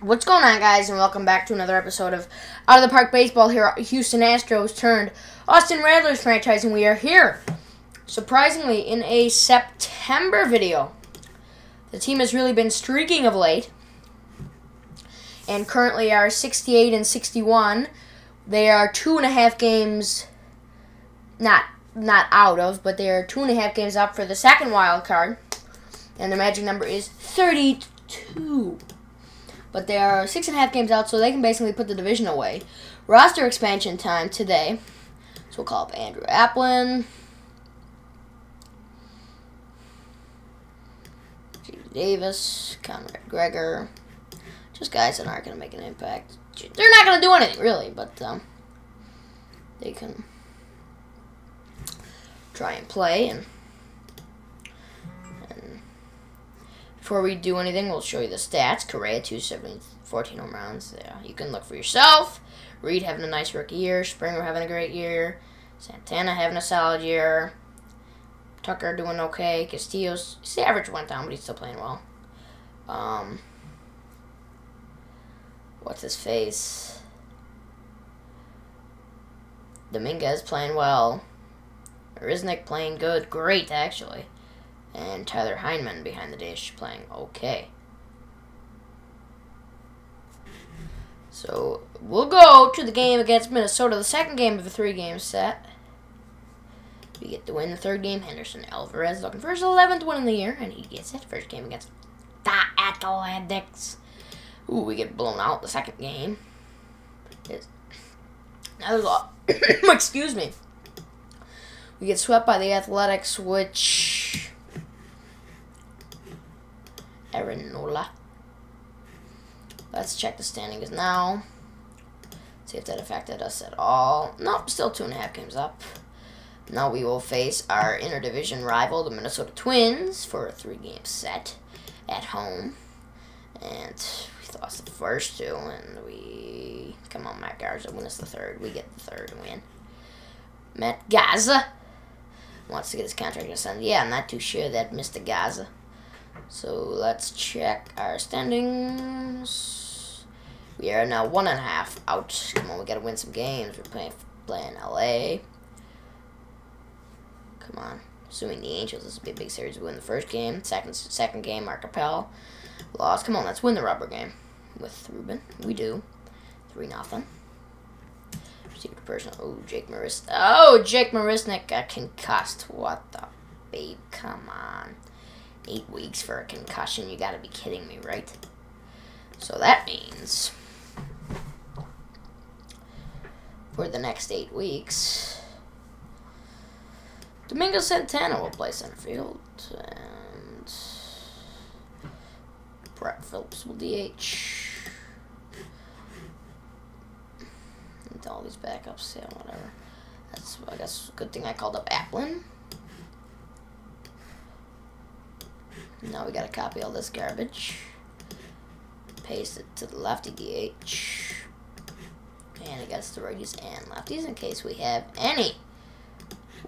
What's going on, guys, and welcome back to another episode of Out of the Park Baseball here at Houston Astros turned Austin Rattlers franchise, and we are here, surprisingly, in a September video. The team has really been streaking of late, and currently are 68 and 61. They are 2.5 games, not out of, but they are 2.5 games up for the second wild card, and their magic number is 32. But they are 6.5 games out, so they can basically put the division away. Roster expansion time today. So we'll call up Andrew Applin, Steve Davis, Conrad Gregor. Just guys that aren't going to make an impact. They're not going to do anything, really, but they can try and play. And before we do anything, we'll show you the stats. Correa, 270, 14 home runs. Yeah, you can look for yourself. Reed having a nice rookie year. Springer having a great year. Santana having a solid year. Tucker doing okay. Castillo's, his average went down, but he's still playing well. What's his face? Dominguez playing well. Riznik playing good. Great, actually. And Tyler Heineman behind the dish playing okay. So we'll go to the game against Minnesota, the second game of a 3-game set. We get to win the third game. Henderson Alvarez looking for his 11th win in the year, and he gets it. First game against the Athletics. Ooh, we get blown out the second game. Excuse me. We get swept by the Athletics, which Aaron Nola. Let's check the standings now. See if that affected us at all. Nope, still 2.5 games up. Now we will face our interdivision rival, the Minnesota Twins, for a 3-game set at home. And we lost the first two, and we... Come on, Matt Garza, win us the third. We get the third win. Matt Garza wants to get his contract extended. Yeah, I'm not too sure that Mr. Garza. So let's check our standings. We are now 1.5 out. Come on, we gotta win some games. We're playing LA. Come on. Assuming the Angels, this will be a big series. We win the first game. Second game, Mark Capel. Lost. Come on, let's win the rubber game with Ruben. We do. 3-0. Received personal. Oh, Jake Marisnik. Oh, Jake Marisnik got concussed. What the babe? Come on. 8 weeks for a concussion. You gotta be kidding me, right? So that means for the next 8 weeks, Domingo Santana will play center field, and Brett Phillips will DH. And all these backups, yeah, whatever. That's, I guess, a good thing I called up Applin. Now we gotta copy all this garbage, paste it to the lefty DH, and it gets the righties and lefties in case we have any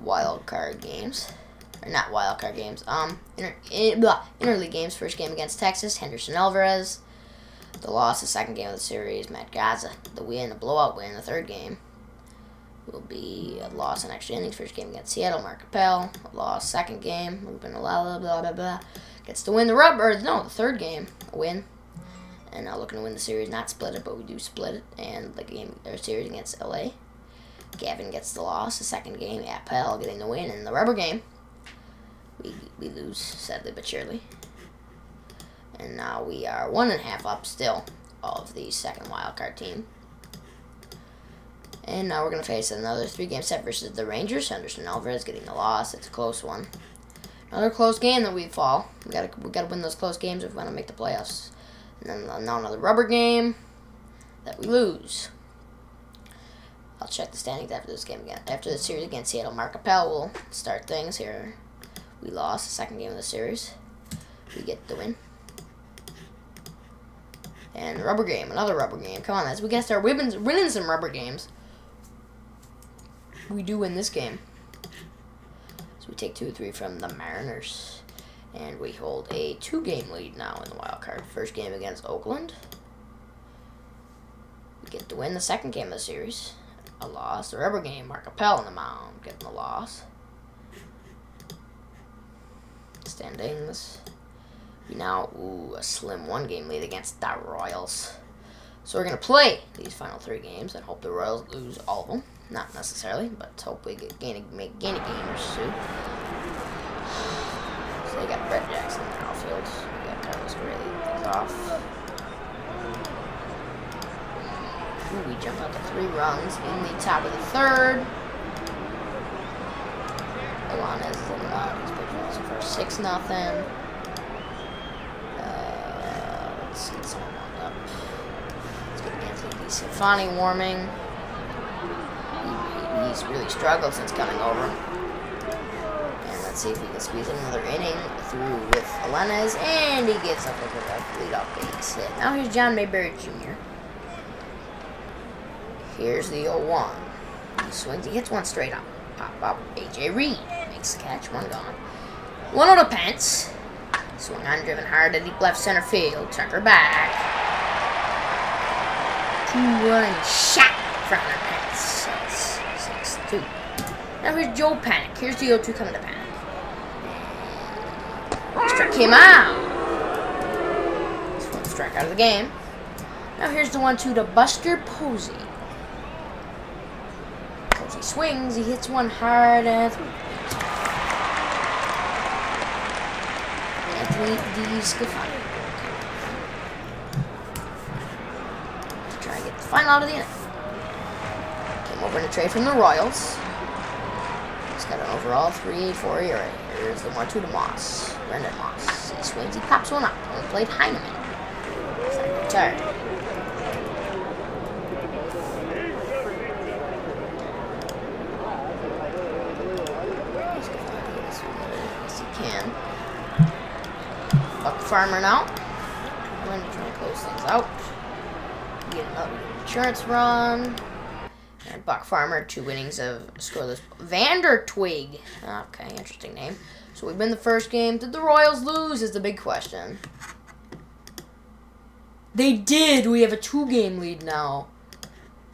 wild card games, or not wild card games, interleague games. First game against Texas, Henderson Alvarez. The loss, the second game of the series, Matt Garza. The win, the blowout win, the third game will be a loss in extra innings. First game against Seattle, Mark Capel. A loss, second game, Ruben blah blah blah blah. Gets to win the third game, a win. And now looking to win the series, not split it, but we do split it. And the game, or series against LA. Gavin gets the loss, the second game, Appel getting the win. In the rubber game, we lose, sadly but surely. And now we are 1.5 up still of the second wildcard team. And now we're going to face another 3-game set versus the Rangers. Henderson Alvarez getting the loss. It's a close one. Another close game that we fall. We gotta win those close games if we want to make the playoffs. And then now another rubber game that we lose. I'll check the standings after this game again. After the series against Seattle, Mark Capel will start things here. We lost the second game of the series. We get the win. And rubber game, another rubber game. Come on, we gotta start winning some rubber games. We do win this game. So we take 2-3 from the Mariners. And we hold a 2-game lead now in the wild card. First game against Oakland. get the win. The second game of the series. A loss. The rubber game, Mark Appel on the mound, getting the loss. Standings. We now, a slim 1-game lead against the Royals. So we're going to play these final 3 games and hope the Royals lose all of them. Not necessarily, but hope we gain a game or 2. So they got Brett Jackson in the outfield. We got Carlos Gray things off. Ooh, we jump out to 3 runs in the top of the 3rd. Alana is in the mound. He's pitching so far 6-0. Let's see, someone warmed up. Let's get Anthony DeScafani warming. He's really struggled since coming over. And let's see if he can squeeze in another inning through with Alanez. And he gets up with a leadoff base hit. Now here's John Mayberry Jr. Here's the 0-1. He swings, he hits one straight up. Pop up. A.J. Reed makes the catch, 1 gone. 1 to Pence. Swung on, driven hard to deep left center field. Tucker back. 2-run shot from the Pence. That's 6-2. Now here's Joe Panic. Here's the 0-2 coming to Panic. Struck him out. This one struck out of the game. Now here's the 1-2 to Buster Posey. Posey swings. He hits one hard and Anthony DeScafani. To try and get the final out of the inning. Came over in a trade from the Royals. He's got an overall 3.84 ERA. Here's the 1-2 to Moss. Brendan Moss. He swings, he pops one up. Only played Heineman. He's like retired. Yes, he can. Buck Farmer now. I'm going to try and close things out. Get another insurance run. And Buck Farmer, 2 innings of scoreless. Vandertwig. Okay, interesting name. So we've been the first game. Did the Royals lose is the big question. They did. We have a 2-game lead now.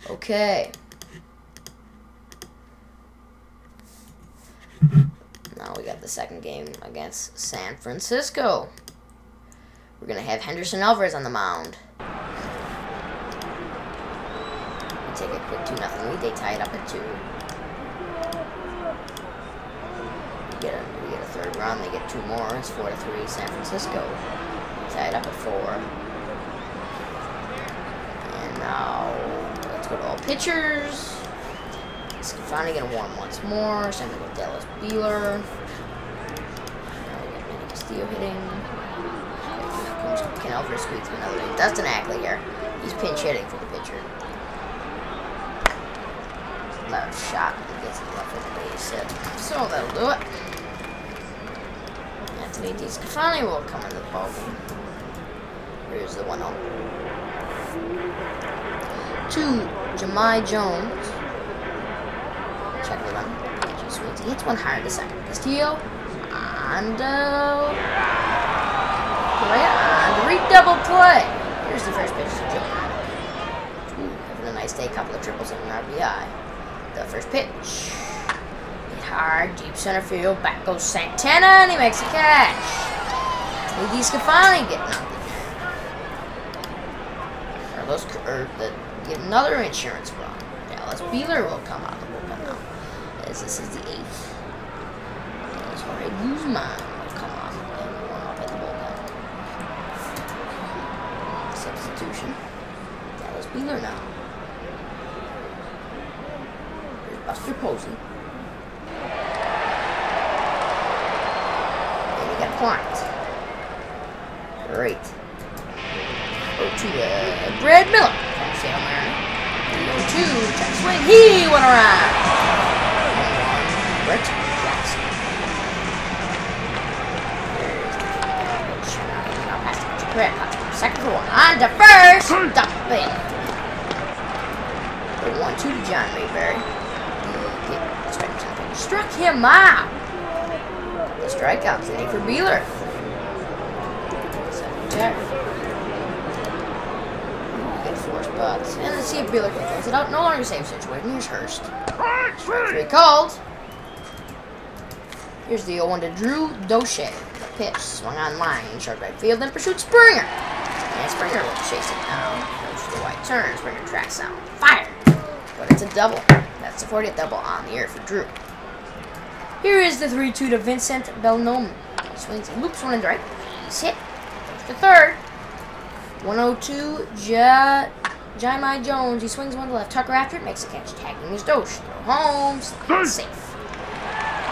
Okay. Now we got the second game against San Francisco. We're going to have Henderson Alvarez on the mound. We take a quick 2-0 lead. They tie it up at 2. We get a 3rd run. They get 2 more. It's 4-3 San Francisco. We tie it up at 4. And now let's go to all pitchers. Scafani gonna warm once more. Same with Dallas Beeler. Now we got Manny Castillo hitting. Can Alvarez squeeze through another inning? Dustin Ackley here. He's pinch hitting for the pitcher. Loud shot. He gets it left with the base hit. So that'll do it. Anthony DeScafani will come into the ballgame. Here's the 1-0. To Jahmai Jones. Check the run. Swings. He hits one hard to second. Castillo. And double play. Here's the first pitch to Joe. Having a nice day. Couple of triples and an RBI. The first pitch. Hit hard. Deep center field. Back goes Santana. And he makes a catch. Anthony DeScafani getting up there. Get another insurance run. Dallas Beeler will come out of the bullpen now. As this is the 8th. As Jorge Guzman will come on and warm up at the bullpen. Substitution. Dallas Beeler now. Here's Buster Posey. And we got a client. Great. Go to Brad Miller from Seattle Mariners. 0-2, check swing, he went around. Brett Jackson. Now pass to Brett. Second for 1. On to first. Dumping. The 1-2 to John Mayberry. Struck him out. The strikeouts inning for Beeler. Second check. Good force but and the CFB like close it out. No longer safe situation. Here's Hurst. Strike 3 called. Here's the 0-1 to Drew Doche. The pitch swung on line, short right field, then pursued Springer. And Springer will chase it down. Goes to the wide turn. Springer tracks down. Fire! But it's a double. That's the 40th double on the air for Drew. Here is the 3-2 to Vincent Belnome. He swings and loops one in the right. He's hit. Goes to third. 102, Jai Jones. He swings one to left. Tucker after it. Makes a catch. Tagging his Doche. Throw home. Safe.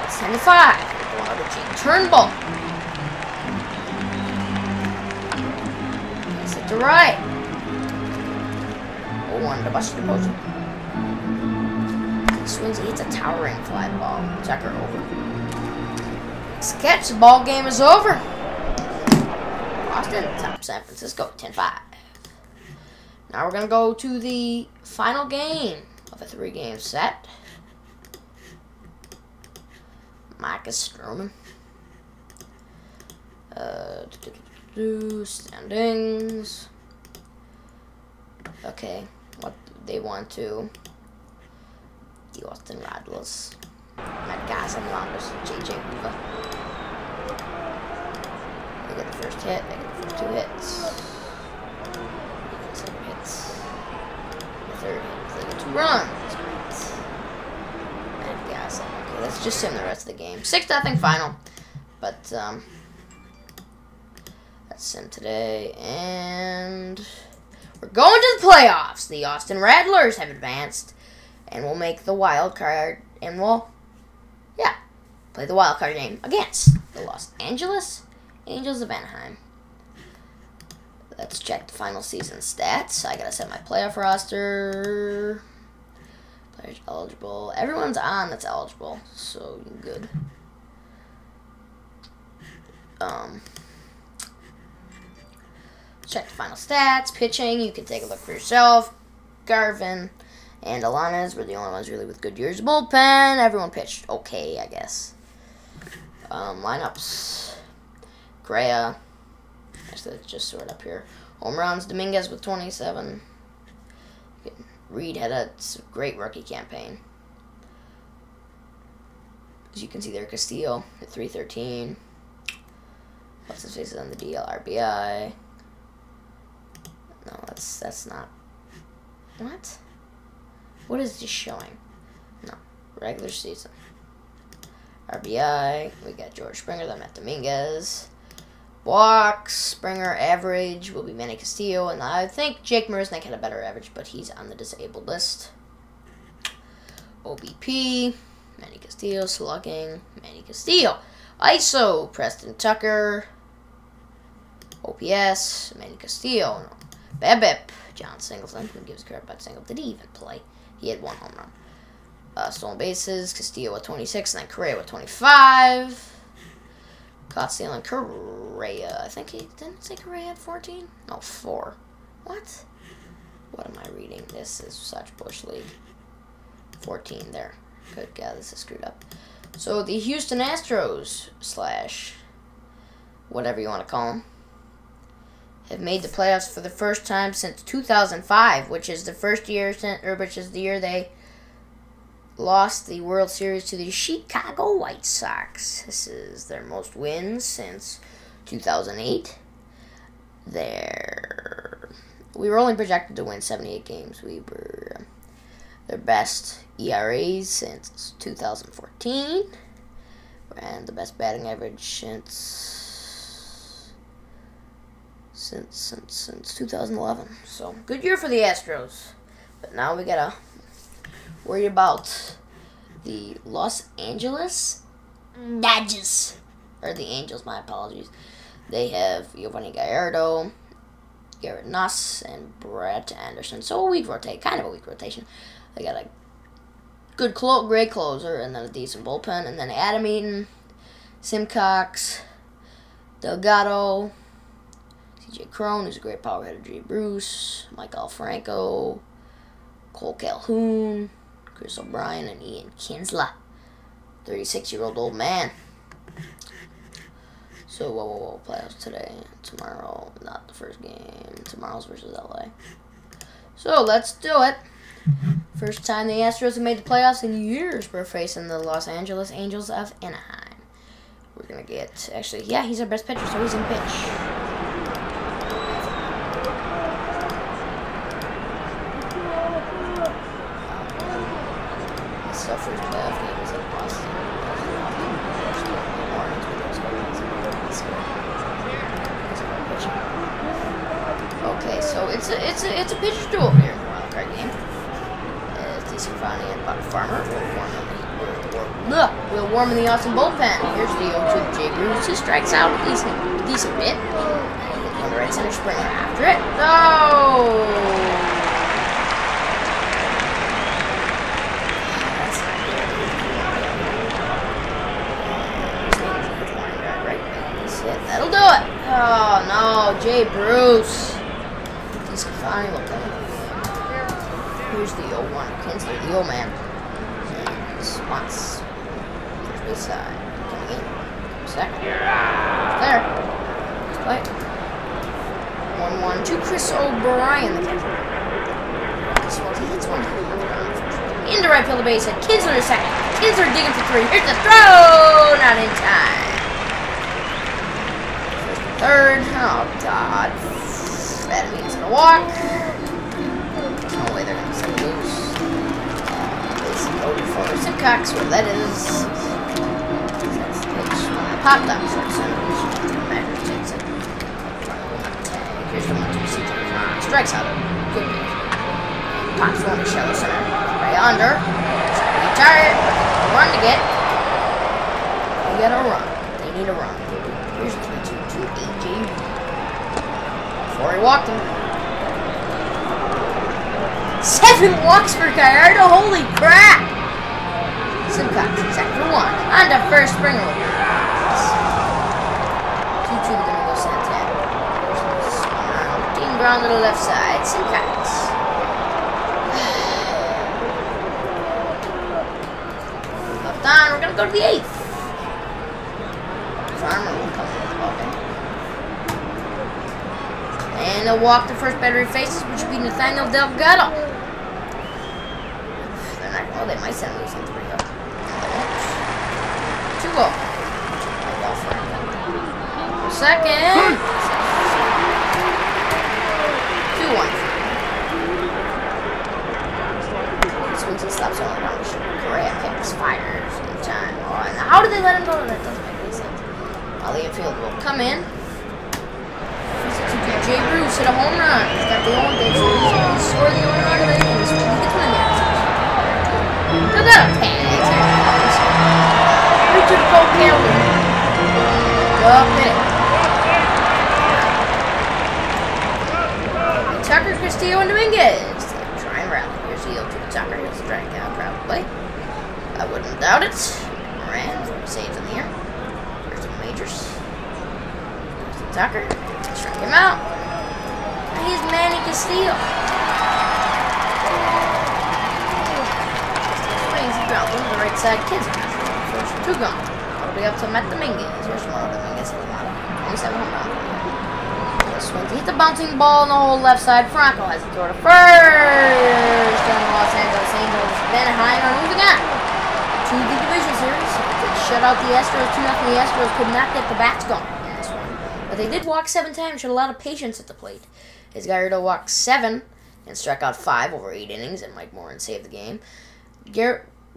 It's 10 to 5. One to Gene Turnbull. Pass it to right. 0-1 to Buster Posey. He swings. He hits a towering fly ball. Tucker over. Makes a catch. The ball game is over. Boston, top San Francisco, 10-5. Now we're going to go to the final game of a 3-game set. Marcus Stroman. Standings. Okay, what they want to. The Austin Rattlers. Matt Gas and Longus, JJ Hoover. They get the first hit, they get the first 2 hits. They get the second hits. The third hit, they get 2 runs. Great. Matt Gas. Okay, let's just sim the rest of the game. 6-0 final. But that's sim today. And we're going to the playoffs. The Austin Rattlers have advanced. And we'll make the wild card. And we'll, play the wild card game against the Los Angeles Angels of Anaheim. Let's check the final season stats. I gotta set my playoff roster. Players eligible. Everyone's on that's eligible, so good. Check the final stats. Pitching, you can take a look for yourself. Garvin and Alanis were the only ones really with good years. Bullpen, everyone pitched okay, I guess. Lineups. Correa. Actually, let's just sort up here. Home runs, Dominguez with 27. Reed had a great rookie campaign. As you can see there, Castillo at 313. What's his face is on the DL? RBI. No, that's not. What? What is this showing? No, regular season. RBI. We got George Springer, then Matt Dominguez. Walks, Springer average will be Manny Castillo, and I think Jake Marisnik had a better average, but he's on the disabled list. OBP, Manny Castillo, slugging, Manny Castillo. ISO, Preston Tucker. OPS, Manny Castillo. No. BABIP, John Singleton. Who gives credit about Singleton? Did he even play? He had 1 home run. Stolen bases, Castillo with 26, and then Correa with 25. Caught stealing Correa. I think he didn't say Correa had 14? No, 4. What? What am I reading? This is such Bush League. 14 there. Good God, this is screwed up. So the Houston Astros / whatever you want to call them have made the playoffs for the first time since 2005, which is the first year which is the year they lost the World Series to the Chicago White Sox. This is their most wins since 2008. We were only projected to win 78 games. We were their best ERAs since 2014, and the best batting average since 2011. So good year for the Astros. But now we gotta worry about the Los Angeles Dodgers, or the Angels. My apologies. They have Giovanni Gallardo, Garrett Nuss, and Brett Anderson. So a weak kind of a weak rotation. They got a good great closer, and then a decent bullpen, and then Adam Eaton, Simcox, Delgado, CJ Crone, who's a great power hitter, G. Bruce, Michael Franco, Cole Calhoun, Chris O'Brien, and Ian Kinsler, 36-year-old old man. So, playoffs today, tomorrow, not the first game. Tomorrow's versus LA. So let's do it. First time the Astros have made the playoffs in years. We're facing the Los Angeles Angels of Anaheim. We're gonna get, actually, yeah, he's our best pitcher, so he's in pitch. So first playoff game was in Boston. Okay, so it's a pitcher's duel here in the wild card game. Stefani and Buck Farmer will warm in the Austin bullpen. Here's the 0-2 Jay Bruce, who strikes out a decent bit. On the right center, Springer after it. No! That's not good. Right. That'll do it. Oh no, Jay Bruce. Stefani will come. Here's the 0-1 Kinsley, the old man. And Swats. First base side. Coming in. Second. There. Let's play. 1-1 to Chris O'Brien, the catcher. He hits one. Into right field, the base hit. Kinsler to second. Kinsler digging for 3. Here's the throw! Not in time. First and third. Oh, God. That means gonna walk. No way they're gonna set loose. This is over for Simcox, where that is. That's the pitch. Pop down short center. Matter takes it. Here's the 1-2 CJ. Strikes out. Good pitch. Pops one to shallow center. Right under. Retire it. Run to get. They got a run. They need a run. Here's the 3-2 to AJ. Before he walked him. 7 walks for Gallardo, holy crap! Simcox, second for 1. On to first, Springer. 2-2 to Domingo Santana. Dean Brown to the left side, Simcox. Left on, we're gonna go to the 8th. Farmer will come in with the ball game. And they'll walk the first batter he faces, which will be Nathaniel Delgado. Oh, they might send loose on 3-0. 2-0. Second. 2-1. Swings and stops on the ground. Correa picks, fires in time. Oh, and how did they let him go? That doesn't make any sense. Ollie Field will come in. Jay Bruce hit a home run. He's got the only base. He's scored the only run of the innings. He gets one in there. Look at him. Reach to the cold calendar. Up it. Tucker, Castillo, and Dominguez. Try and rally. Here's the 0-2 to Tucker. He'll strike out probably. I wouldn't doubt it. Moran saves in the air. Here's the majors. Here's the Tucker. Strike him out. And he's Manny Castillo. Ground on the right side, kids. First 2 gone. It'll be up to Matt Dominguez. Here's one of Dominguez. 27 home run. This one to hit the bouncing ball on the whole left side. Franco has to throw to first. Down the Los Angeles Angels. Anaheim are moving on to the division series. They shut out the Astros 2-0. The Astros could not get the bats going in this one. But they did walk 7 times. Showed a lot of patience at the plate. As Gallardo walked 7 and struck out 5 over 8 innings, and Mike Moran saved the game.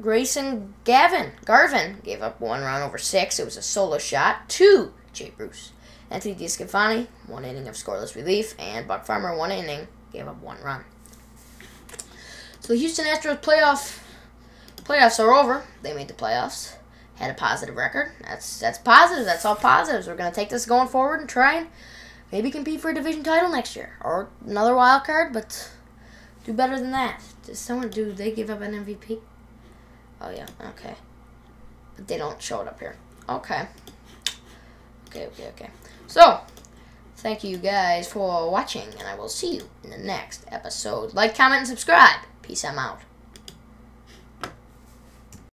Grayson Garvin gave up 1 run over 6. It was a solo shot to Jay Bruce. Anthony DeScalfani, 1 inning of scoreless relief, and Buck Farmer, 1 inning, gave up 1 run. So the Houston Astros playoffs are over. They made the playoffs. Had a positive record. That's positive. That's all positives. We're gonna take this going forward and try and maybe compete for a division title next year or another wild card, but do better than that. Do they give up an MVP? Oh, yeah, okay. But they don't show it up here. Okay. Okay. So, thank you guys for watching, and I will see you in the next episode. Like, comment, and subscribe. Peace, I'm out.